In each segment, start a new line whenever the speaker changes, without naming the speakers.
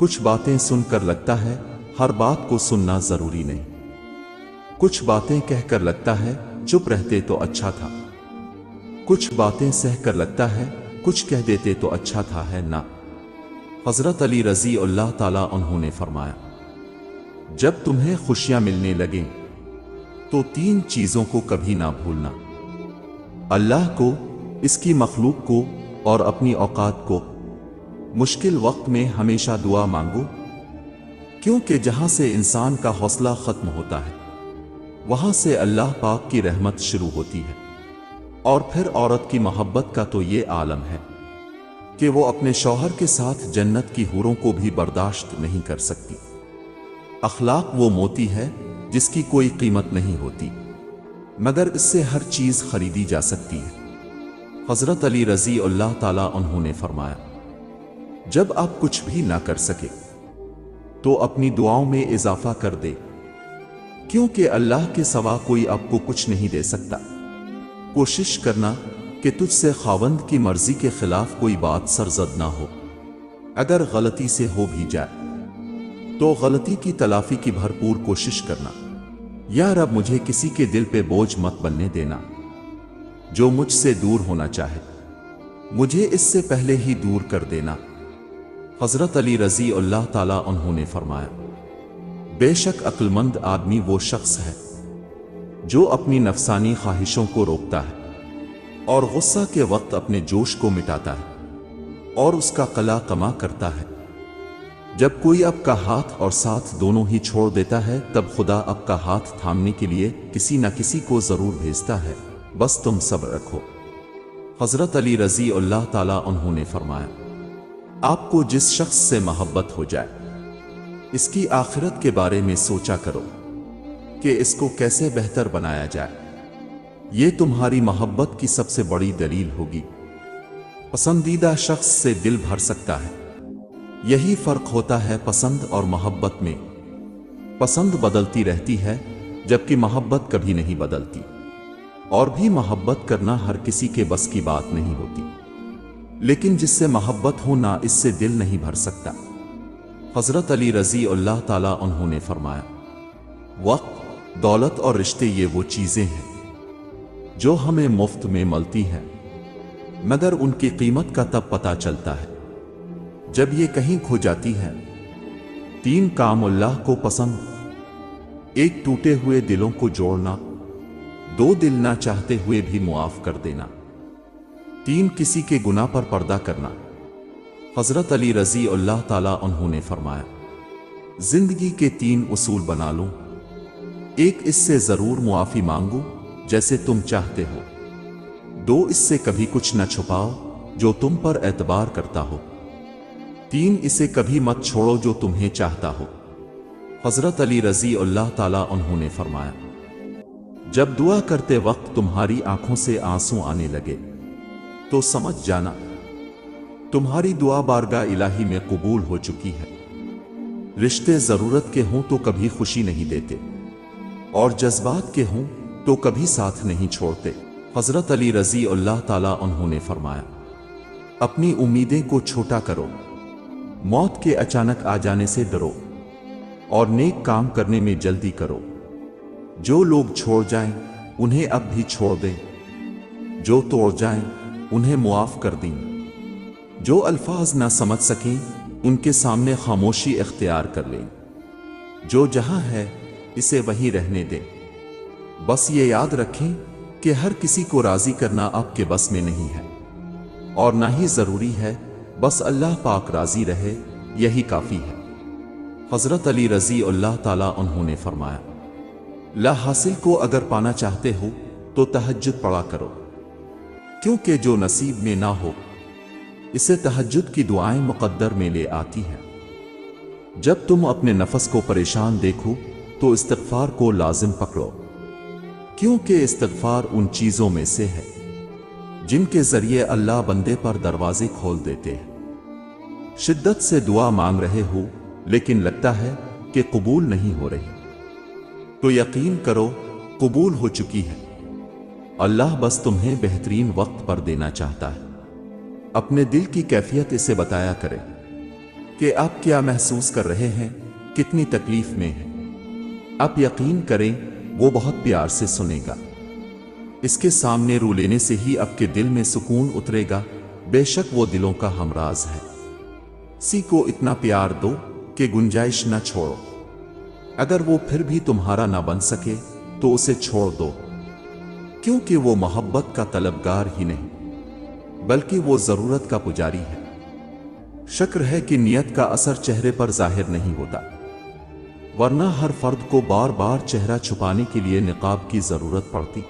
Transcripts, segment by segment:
کچھ باتیں سن کر لگتا ہے ہر بات کو سننا ضروری نہیں، کچھ باتیں کہہ کر لگتا ہے چپ رہتے تو اچھا تھا، کچھ باتیں سہ کر لگتا ہے کچھ کہہ دیتے تو اچھا تھا ہے نا۔ حضرت علی رضی اللہ تعالیٰ عنہ نے فرمایا، جب تمہیں خوشیاں ملنے لگیں تو 3 چیزوں کو کبھی نہ بھولنا، اللہ کو، اس کی مخلوق کو اور اپنی اوقات کو۔ مشکل وقت میں ہمیشہ دعا مانگو، کیونکہ جہاں سے انسان کا حوصلہ ختم ہوتا ہے وہاں سے اللہ پاک کی رحمت شروع ہوتی ہے۔ اور پھر عورت کی محبت کا تو یہ عالم ہے کہ وہ اپنے شوہر کے ساتھ جنت کی حوروں کو بھی برداشت نہیں کر سکتی۔ اخلاق وہ موتی ہے جس کی کوئی قیمت نہیں ہوتی، مگر اس سے ہر چیز خریدی جا سکتی ہے۔ حضرت علی رضی اللہ تعالیٰ عنہ نے فرمایا، جب آپ کچھ بھی نہ کر سکے تو اپنی دعاؤں میں اضافہ کر دے، کیونکہ اللہ کے سوا کوئی آپ کو کچھ نہیں دے سکتا۔ کوشش کرنا کہ تجھ سے خاوند کی مرضی کے خلاف کوئی بات سرزد نہ ہو، اگر غلطی سے ہو بھی جائے تو غلطی کی تلافی کی بھرپور کوشش کرنا۔ یا رب مجھے کسی کے دل پہ بوجھ مت بننے دینا، جو مجھ سے دور ہونا چاہے مجھے اس سے پہلے ہی دور کر دینا۔ حضرت علی رضی اللہ تعالیٰ عنہ نے فرمایا، بے شک عقل مند آدمی وہ شخص ہے جو اپنی نفسانی خواہشوں کو روکتا ہے اور غصہ کے وقت اپنے جوش کو مٹاتا ہے اور اس کا قلع کما کرتا ہے۔ جب کوئی آپ کا ہاتھ اور ساتھ دونوں ہی چھوڑ دیتا ہے تب خدا آپ کا ہاتھ تھامنے کے لیے کسی نہ کسی کو ضرور بھیجتا ہے، بس تم صبر رکھو۔ حضرت علی رضی اللہ تعالیٰ عنہ نے فرمایا، آپ کو جس شخص سے محبت ہو جائے اس کی آخرت کے بارے میں سوچا کرو کہ اس کو کیسے بہتر بنایا جائے، یہ تمہاری محبت کی سب سے بڑی دلیل ہوگی۔ پسندیدہ شخص سے دل بھر سکتا ہے، یہی فرق ہوتا ہے پسند اور محبت میں۔ پسند بدلتی رہتی ہے جبکہ محبت کبھی نہیں بدلتی، اور بھی محبت کرنا ہر کسی کے بس کی بات نہیں ہوتی، لیکن جس سے محبت ہو نہ اس سے دل نہیں بھر سکتا۔ حضرت علی رضی اللہ تعالیٰ عنہ نے فرمایا، وقت، دولت اور رشتے یہ وہ چیزیں ہیں جو ہمیں مفت میں ملتی ہیں، مگر ان کی قیمت کا تب پتہ چلتا ہے جب یہ کہیں کھو جاتی ہے۔ 3 کام اللہ کو پسند، 1 ٹوٹے ہوئے دلوں کو جوڑنا، 2 دل نہ چاہتے ہوئے بھی معاف کر دینا، 3 کسی کے گناہ پر پردہ کرنا۔ حضرت علی رضی اللہ تعالیٰ عنہ نے فرمایا، زندگی کے 3 اصول بنا لو، 1 اس سے ضرور معافی مانگو جیسے تم چاہتے ہو، 2 اس سے کبھی کچھ نہ چھپاؤ جو تم پر اعتبار کرتا ہو، 3 اسے کبھی مت چھوڑو جو تمہیں چاہتا ہو۔ حضرت علی رضی اللہ تعالیٰ عنہ نے فرمایا، جب دعا کرتے وقت تمہاری آنکھوں سے آنسو آنے لگے تو سمجھ جانا تمہاری دعا بارگاہ الہی میں قبول ہو چکی ہے۔ رشتے ضرورت کے ہوں تو کبھی خوشی نہیں دیتے، اور جذبات کے ہوں تو کبھی ساتھ نہیں چھوڑتے۔ حضرت علی رضی اللہ تعالیٰ عنہ نے فرمایا، اپنی امیدیں کو چھوٹا کرو، موت کے اچانک آ جانے سے ڈرو، اور نیک کام کرنے میں جلدی کرو۔ جو لوگ چھوڑ جائیں انہیں اب بھی چھوڑ دیں، جو توڑ جائیں انہیں معاف کر دیں، جو الفاظ نہ سمجھ سکیں ان کے سامنے خاموشی اختیار کر لیں، جو جہاں ہے اسے وہیں رہنے دیں۔ بس یہ یاد رکھیں کہ ہر کسی کو راضی کرنا آپ کے بس میں نہیں ہے، اور نہ ہی ضروری ہے، بس اللہ پاک راضی رہے یہی کافی ہے۔ حضرت علی رضی اللہ تعالیٰ عنہ نے فرمایا، لا حاصل کو اگر پانا چاہتے ہو تو تہجد پڑھا کرو، کیونکہ جو نصیب میں نہ ہو اسے تہجد کی دعائیں مقدر میں لے آتی ہیں۔ جب تم اپنے نفس کو پریشان دیکھو تو استغفار کو لازم پکڑو، کیونکہ استغفار ان چیزوں میں سے ہے جن کے ذریعے اللہ بندے پر دروازے کھول دیتے ہیں۔ شدت سے دعا مانگ رہے ہو لیکن لگتا ہے کہ قبول نہیں ہو رہی، تو یقین کرو قبول ہو چکی ہے۔ اللہ بس تمہیں بہترین وقت پر دینا چاہتا ہے۔ اپنے دل کی کیفیت اسے بتایا کرے، کہ آپ کیا محسوس کر رہے ہیں، کتنی تکلیف میں ہیں۔ آپ یقین کریں وہ بہت پیار سے سنے گا۔ اس کے سامنے رو لینے سے ہی آپ کے دل میں سکون اترے گا۔ بے شک وہ دلوں کا ہمراز ہے۔ کسی کو اتنا پیار دو کہ گنجائش نہ چھوڑو۔ اگر وہ پھر بھی تمہارا نہ بن سکے تو اسے چھوڑ دو، کیونکہ وہ محبت کا طلبگار ہی نہیں بلکہ وہ ضرورت کا پجاری ہے۔ شکر ہے کہ نیت کا اثر چہرے پر ظاہر نہیں ہوتا، ورنہ ہر فرد کو بار بار چہرہ چھپانے کے لیے نقاب کی ضرورت پڑتی۔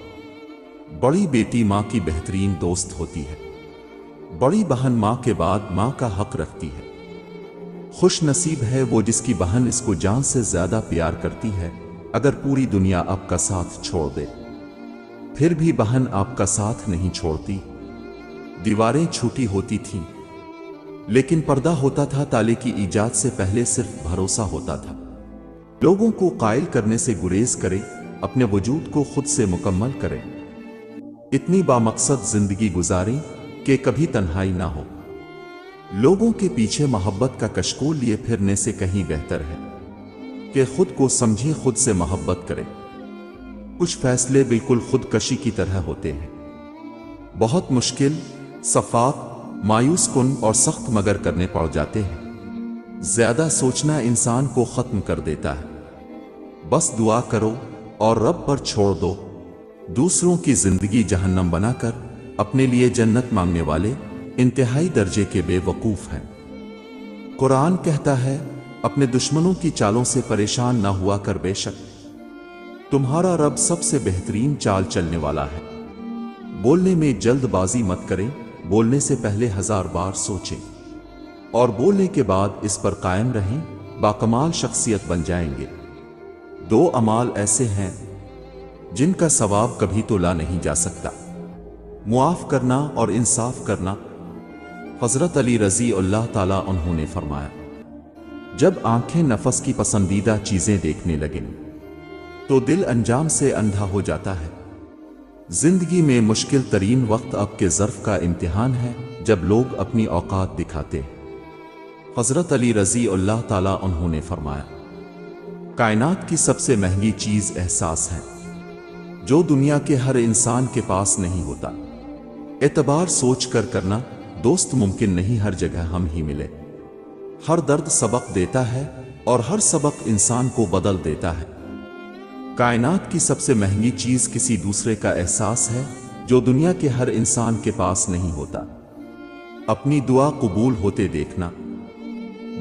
بڑی بیٹی ماں کی بہترین دوست ہوتی ہے۔ بڑی بہن ماں کے بعد ماں کا حق رکھتی ہے۔ خوش نصیب ہے وہ جس کی بہن اس کو جان سے زیادہ پیار کرتی ہے۔ اگر پوری دنیا آپ کا ساتھ چھوڑ دے پھر بھی بہن آپ کا ساتھ نہیں چھوڑتی۔ دیواریں چھوٹی ہوتی تھیں لیکن پردہ ہوتا تھا۔ تالے کی ایجاد سے پہلے صرف بھروسہ ہوتا تھا۔ لوگوں کو قائل کرنے سے گریز کرے، اپنے وجود کو خود سے مکمل کرے۔ اتنی بامقصد زندگی گزاریں کہ کبھی تنہائی نہ ہو۔ لوگوں کے پیچھے محبت کا کشکول لیے پھرنے سے کہیں بہتر ہے کہ خود کو سمجھیں، خود سے محبت کریں۔ کچھ فیصلے بالکل خودکشی کی طرح ہوتے ہیں، بہت مشکل، شفاف، مایوس کن اور سخت مگر کرنے پڑ جاتے ہیں۔ زیادہ سوچنا انسان کو ختم کر دیتا ہے۔ بس دعا کرو اور رب پر چھوڑ دو۔ دوسروں کی زندگی جہنم بنا کر اپنے لیے جنت مانگنے والے انتہائی درجے کے بے وقوف ہیں۔ قرآن کہتا ہے، اپنے دشمنوں کی چالوں سے پریشان نہ ہوا کر، بے شک تمہارا رب سب سے بہترین چال چلنے والا ہے۔ بولنے میں جلد بازی مت کریں، بولنے سے پہلے 1000 بار سوچیں اور بولنے کے بعد اس پر قائم رہیں، باکمال شخصیت بن جائیں گے۔ 2 اعمال ایسے ہیں جن کا ثواب کبھی تولا نہیں جا سکتا، معاف کرنا اور انصاف کرنا۔ حضرت علی رضی اللہ تعالیٰ عنہ نے فرمایا، جب آنکھیں نفس کی پسندیدہ چیزیں دیکھنے لگیں تو دل انجام سے اندھا ہو جاتا ہے۔ زندگی میں مشکل ترین وقت اب کے ظرف کا امتحان ہے جب لوگ اپنی اوقات دکھاتے ہیں۔ حضرت علی رضی اللہ تعالیٰ عنہ نے فرمایا، کائنات کی سب سے مہنگی چیز احساس ہے، جو دنیا کے ہر انسان کے پاس نہیں ہوتا۔ اعتبار سوچ کر کرنا، دوست ممکن نہیں ہر جگہ ہم ہی ملے۔ ہر درد سبق دیتا ہے اور ہر سبق انسان کو بدل دیتا ہے۔ کائنات کی سب سے مہنگی چیز کسی دوسرے کا احساس ہے، جو دنیا کے ہر انسان کے پاس نہیں ہوتا۔ اپنی دعا قبول ہوتے دیکھنا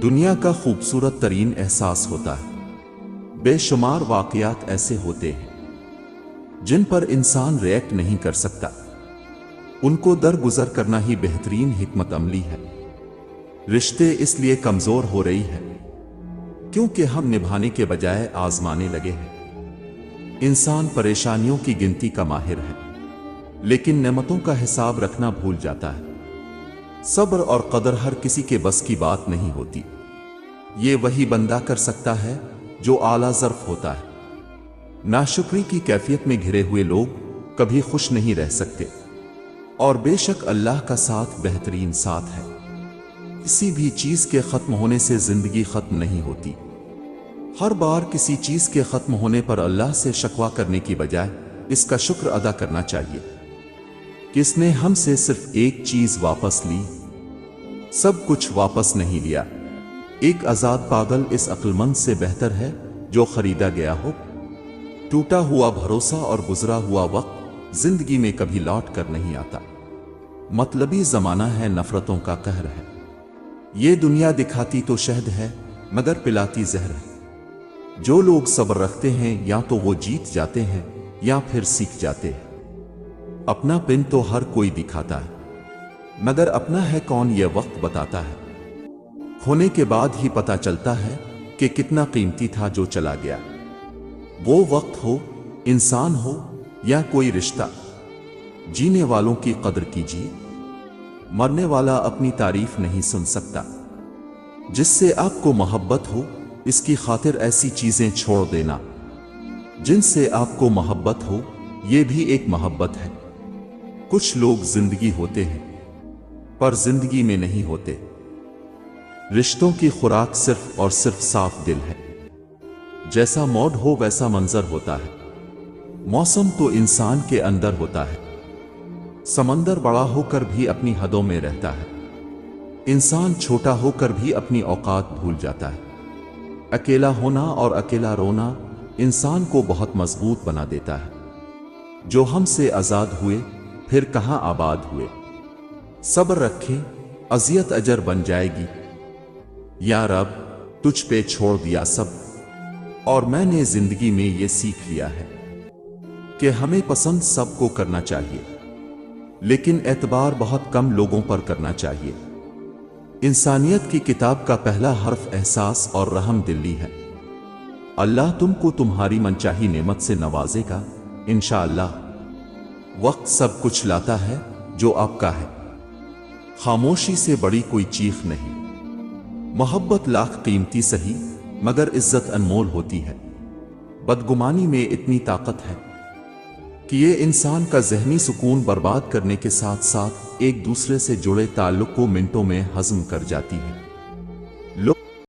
دنیا کا خوبصورت ترین احساس ہوتا ہے۔ بے شمار واقعات ایسے ہوتے ہیں جن پر انسان ریئیکٹ نہیں کر سکتا، ان کو درگزر کرنا ہی بہترین حکمت عملی ہے۔ رشتے اس لیے کمزور ہو رہی ہے کیونکہ ہم نبھانے کے بجائے آزمانے لگے ہیں۔ انسان پریشانیوں کی گنتی کا ماہر ہے لیکن نعمتوں کا حساب رکھنا بھول جاتا ہے۔ صبر اور قدر ہر کسی کے بس کی بات نہیں ہوتی، یہ وہی بندہ کر سکتا ہے جو اعلیٰ ظرف ہوتا ہے۔ ناشکری کی کیفیت میں گھرے ہوئے لوگ کبھی خوش نہیں رہ سکتے، اور بے شک اللہ کا ساتھ بہترین ساتھ ہے۔ کسی بھی چیز کے ختم ہونے سے زندگی ختم نہیں ہوتی۔ ہر بار کسی چیز کے ختم ہونے پر اللہ سے شکوہ کرنے کی بجائے اس کا شکر ادا کرنا چاہیے کہ اس نے ہم سے صرف ایک چیز واپس لی، سب کچھ واپس نہیں لیا۔ ایک آزاد پاگل اس عقل مند سے بہتر ہے جو خریدا گیا ہو۔ ٹوٹا ہوا بھروسہ اور گزرا ہوا وقت زندگی میں کبھی لوٹ کر نہیں آتا۔ مطلبی زمانہ ہے، نفرتوں کا قہر ہے۔ یہ دنیا دکھاتی تو شہد ہے مگر پلاتی زہر ہے۔ جو لوگ صبر رکھتے ہیں یا تو وہ جیت جاتے ہیں یا پھر سیکھ جاتے ہیں۔ اپنا پن تو ہر کوئی دکھاتا ہے مگر اپنا ہے کون یہ وقت بتاتا ہے۔ کھونے کے بعد ہی پتہ چلتا ہے کہ کتنا قیمتی تھا جو چلا گیا۔ وہ وقت ہو، انسان ہو یا کوئی رشتہ، جینے والوں کی قدر کیجیے۔ مرنے والا اپنی تعریف نہیں سن سکتا۔ جس سے آپ کو محبت ہو اس کی خاطر ایسی چیزیں چھوڑ دینا۔ جن سے آپ کو محبت ہو یہ بھی ایک محبت ہے۔ کچھ لوگ زندگی ہوتے ہیں پر زندگی میں نہیں ہوتے۔ رشتوں کی خوراک صرف اور صرف صاف دل ہے۔ جیسا موڈ ہو ویسا منظر ہوتا ہے۔ موسم تو انسان کے اندر ہوتا ہے۔ سمندر بڑا ہو کر بھی اپنی حدوں میں رہتا ہے۔ انسان چھوٹا ہو کر بھی اپنی اوقات بھول جاتا ہے۔ اکیلا ہونا اور اکیلا رونا انسان کو بہت مضبوط بنا دیتا ہے۔ جو ہم سے آزاد ہوئے پھر کہاں آباد ہوئے۔ صبر رکھے، اذیت اجر بن جائے گی۔ یا رب تجھ پہ چھوڑ دیا سب، اور میں نے زندگی میں یہ سیکھ لیا ہے کہ ہمیں پسند سب کو کرنا چاہیے، لیکن اعتبار بہت کم لوگوں پر کرنا چاہیے۔ انسانیت کی کتاب کا پہلا حرف احساس اور رحم دلی ہے۔ اللہ تم کو تمہاری منچاہی نعمت سے نوازے گا انشاءاللہ۔ وقت سب کچھ لاتا ہے جو آپ کا ہے۔ خاموشی سے بڑی کوئی چیخ نہیں۔ محبت لاکھ قیمتی سہی مگر عزت انمول ہوتی ہے۔ بدگمانی میں اتنی طاقت ہے کہ یہ انسان کا ذہنی سکون برباد کرنے کے ساتھ ساتھ ایک دوسرے سے جڑے تعلق کو منٹوں میں ہضم کر جاتی ہے۔